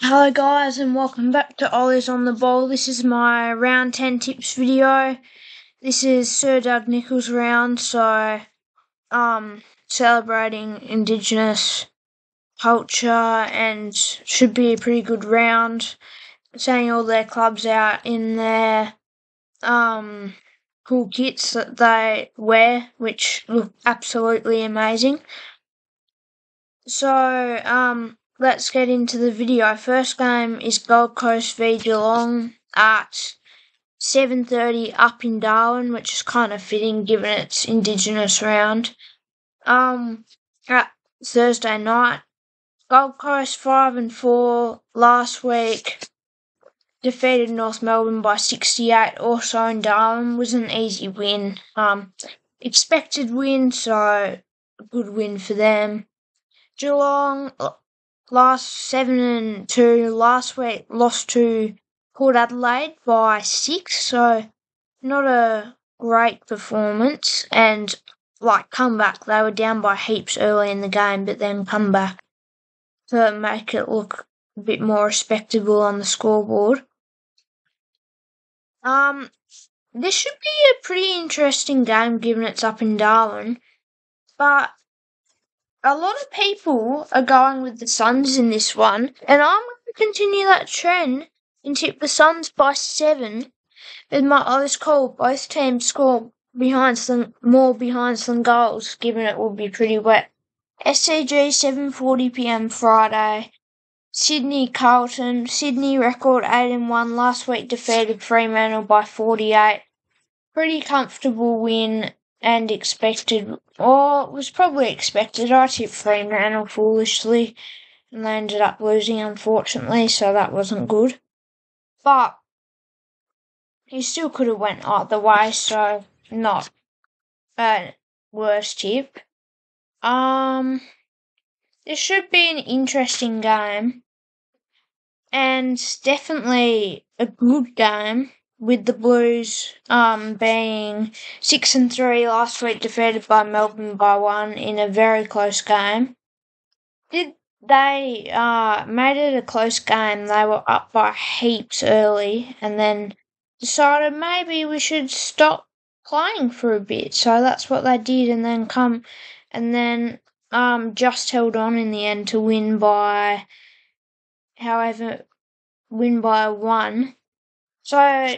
Hello guys and welcome back to Ollie's on the Ball. This is my round 10 tips video. This is Sir Doug Nicholls round, so celebrating Indigenous culture and should be a pretty good round. Setting all their clubs out in their cool kits that they wear, which look absolutely amazing. So let's get into the video. First game is Gold Coast v Geelong at 7:30 up in Darwin, which is kind of fitting given it's Indigenous round. At Thursday night, Gold Coast 5-4 last week defeated North Melbourne by 68. Also in Darwin, was an easy win. Expected win, so a good win for them. Geelong last 7-2 last week lost to Port Adelaide by 6, so not a great performance and comeback. They were down by heaps early in the game, but then come back to make it look a bit more respectable on the scoreboard. This should be a pretty interesting game given it's up in Darwin, but a lot of people are going with the Suns in this one, and I'm going to continue that trend and tip the Suns by 7 with my Ollie's call. Both teams score more behinds than goals, given it will be pretty wet. SCG 7:40pm Friday. Sydney Carlton. Sydney record 8-1 last week defeated Fremantle by 48. Pretty comfortable win. And expected, or was probably expected. I tipped Fremantle foolishly, and they ended up losing, unfortunately, so that wasn't good. But he still could have went either way, so not a worse tip. This should be an interesting game, and definitely a good game. With the Blues being 6-3 last week, defeated by Melbourne by 1 in a very close game. They made it a close game. They were up by heaps early and then decided maybe we should stop playing for a bit. So that's what they did, and then just held on in the end to win by 1. So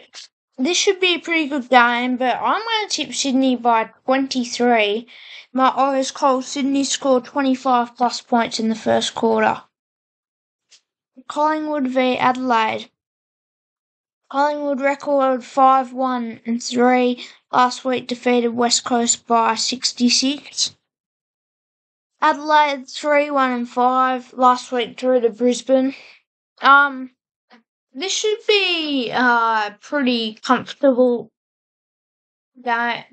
this should be a pretty good game, but I'm going to tip Sydney by 23. My Ollie's called Sydney scored 25 plus points in the first quarter. Collingwood v Adelaide. Collingwood record 5-1-3 last week, defeated West Coast by 66. Adelaide 3-1-5 last week drew to Brisbane. This should be a pretty comfortable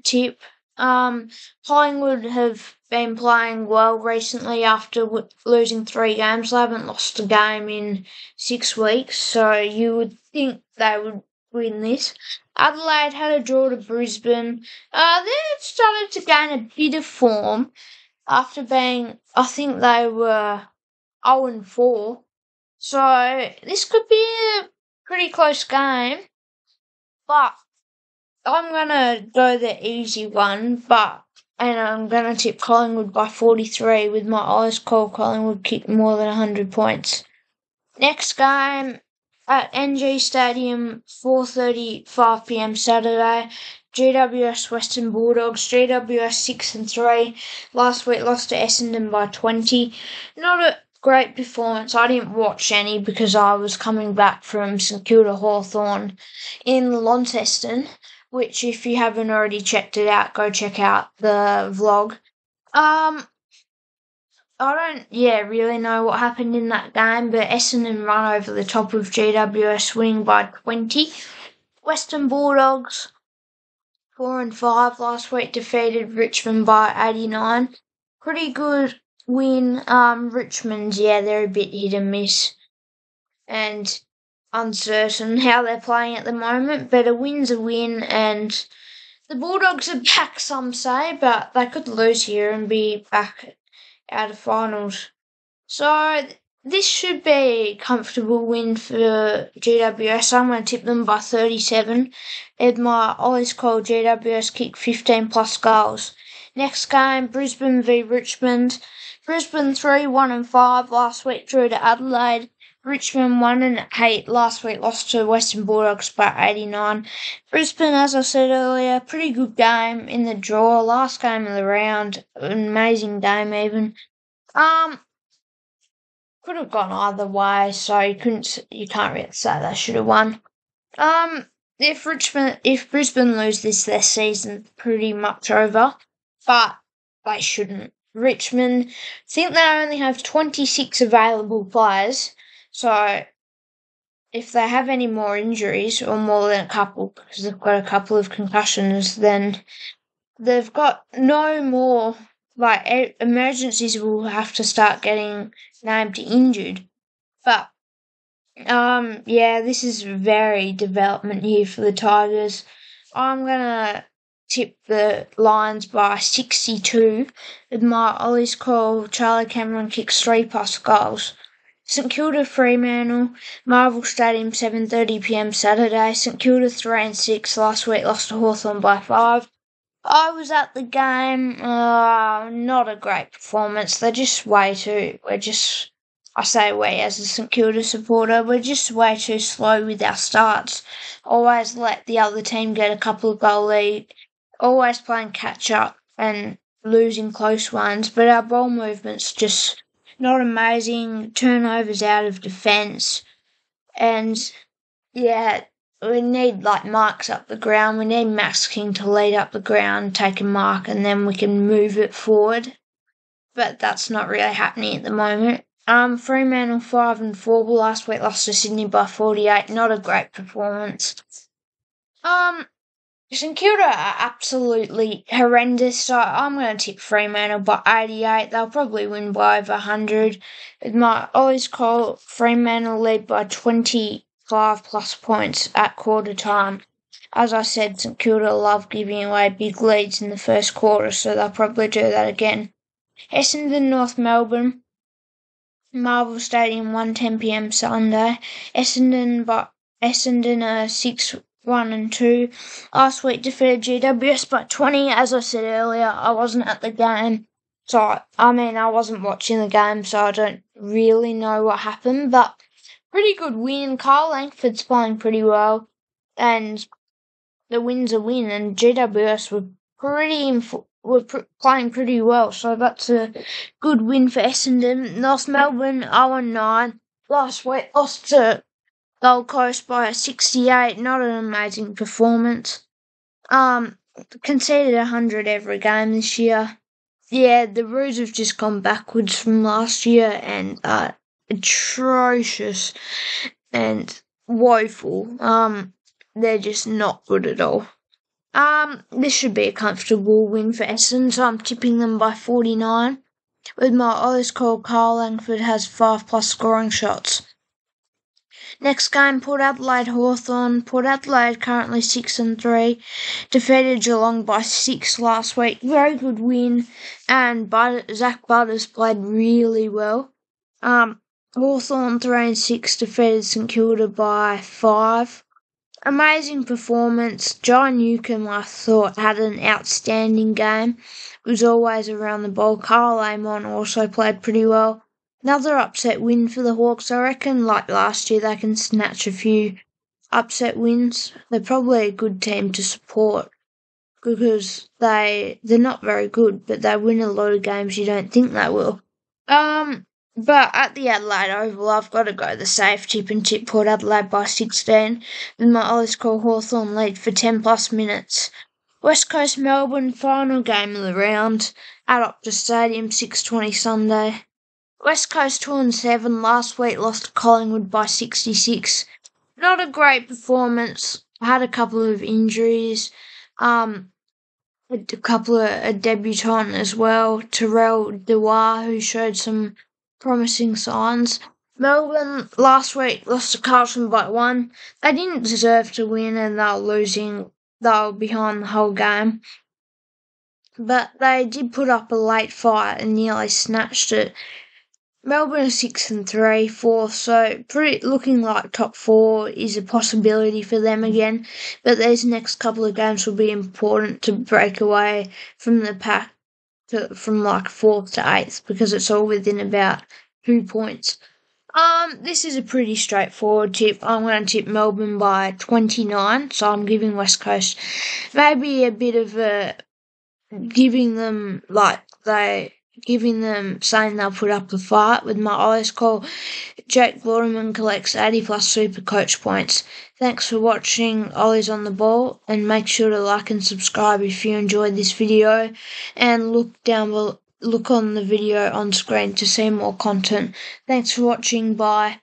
tip. Collingwood have been playing well recently after losing 3 games. They haven't lost a game in 6 weeks, so you would think they would win this. Adelaide had a draw to Brisbane. They've started to gain a bit of form after being, I think they were 0-4. So this could be a pretty close game, but I'm going to go the easy one, and I'm going to tip Collingwood by 43 with my Ollie's call Collingwood kick more than 100 points. Next game at NG Stadium, 4:35pm Saturday, GWS Western Bulldogs. GWS 6-3. Last week lost to Essendon by 20. Not a great performance. I didn't watch any because I was coming back from St Kilda Hawthorn in Launceston, which if you haven't already checked it out, go check out the vlog. I don't really know what happened in that game, but Essendon run over the top of GWS, winning by 20. Western Bulldogs 4-5 last week, defeated Richmond by 89. Pretty good win. Richmond's, they're a bit hit and miss and uncertain how they're playing at the moment, but a win's a win, and the Bulldogs are back, some say, but they could lose here and be back out of finals. So This should be a comfortable win for GWS. I'm going to tip them by 37. Edmar Ollie's called GWS kick 15 plus goals. Next game, Brisbane v Richmond. Brisbane 3-1-5 last week drew to Adelaide. Richmond 1-8 last week, lost to Western Bulldogs by 89. Brisbane, as I said earlier, pretty good game in the draw. Last game of the round, an amazing game even. Could have gone either way, so you can't really say they should have won. If Brisbane lose this, their season's pretty much over, but they shouldn't. Richmond, I think they only have 26 available players, so if they have any more injuries, or more than a couple, because they've got a couple of concussions, then they've got no more, emergencies will have to start getting named injured. But, this is very development year for the Tigers. I'm gonna tip the Lions by 62. With my Ollie's call, Charlie Cameron kicks 3 plus goals. St Kilda Fremantle, Marvel Stadium, 7:30pm Saturday. St Kilda 3-6 last week, lost to Hawthorn by 5. I was at the game. Not a great performance. They're just I say we as a St Kilda supporter, we're just way too slow with our starts. Always let the other team get a couple of goal lead. Always playing catch up and losing close ones. But our ball movement's just not amazing. Turnovers out of defence. And, we need marks up the ground. We need Max King to lead up the ground, take a mark, and then we can move it forward. But that's not really happening at the moment. Fremantle 5-4 last week, lost to Sydney by 48. Not a great performance. St Kilda are absolutely horrendous, so I'm going to tip Fremantle by 88. They'll probably win by over 100. With my Ollie's call, Fremantle lead by 25 plus points at quarter time. As I said, St Kilda love giving away big leads in the first quarter, so they'll probably do that again. Essendon, North Melbourne, Marvel Stadium, 1:10pm Sunday. Essendon are 6-1-2. Last week defeated GWS by 20. As I said earlier, I wasn't at the game. So, I wasn't watching the game, so I don't really know what happened. But, pretty good win. Carl Langford's playing pretty well. And the win's a win. And GWS were playing pretty well. So, that's a good win for Essendon. North Melbourne 0-9. Last week lost to Gold Coast by 68. Not an amazing performance. Conceded 100 every game this year. Yeah, the Roos have just gone backwards from last year and are atrocious and woeful. They're just not good at all. This should be a comfortable win for Essendon, so I'm tipping them by 49. With my Ollie's call, Carl Langford has 5 plus scoring shots. Next game, Port Adelaide Hawthorn. Port Adelaide currently 6-3. Defeated Geelong by 6 last week. Very good win. And Zach Butters played really well. Hawthorn 3-6 defeated St Kilda by 5. Amazing performance. John Newcombe, I thought, had an outstanding game. Was always around the ball. Carl Amon also played pretty well. Another upset win for the Hawks. I reckon, like last year, they can snatch a few upset wins. They're probably a good team to support because they're not very good, but they win a lot of games you don't think they will. But at the Adelaide Oval, I've got to go the safe tip and tip Port Adelaide by 16. With my Ollie's call, Hawthorn lead for 10 plus minutes. West Coast Melbourne, final game of the round at Optus Stadium, 6:20 Sunday. West Coast 2-7 last week, lost to Collingwood by 66. Not a great performance. Had a couple of injuries. A couple of a debutant as well, Terrell Dewar, who showed some promising signs. Melbourne last week lost to Carlton by 1. They didn't deserve to win and they were losing. They were behind the whole game. But they did put up a late fight and nearly snatched it. Melbourne are 6 and 3, fourth, so pretty looking like top four is a possibility for them again. But these next couple of games will be important to break away from the pack from like fourth to eighth because it's all within about 2 points. This is a pretty straightforward tip. I'm going to tip Melbourne by 29, so I'm giving West Coast maybe a bit of a giving them saying they'll put up a fight with my Ollie's call. Jake Waterman collects 80 plus super coach points. Thanks for watching Ollie's on the Ball, and make sure to like and subscribe if you enjoyed this video, and look on the video on screen to see more content. Thanks for watching. Bye.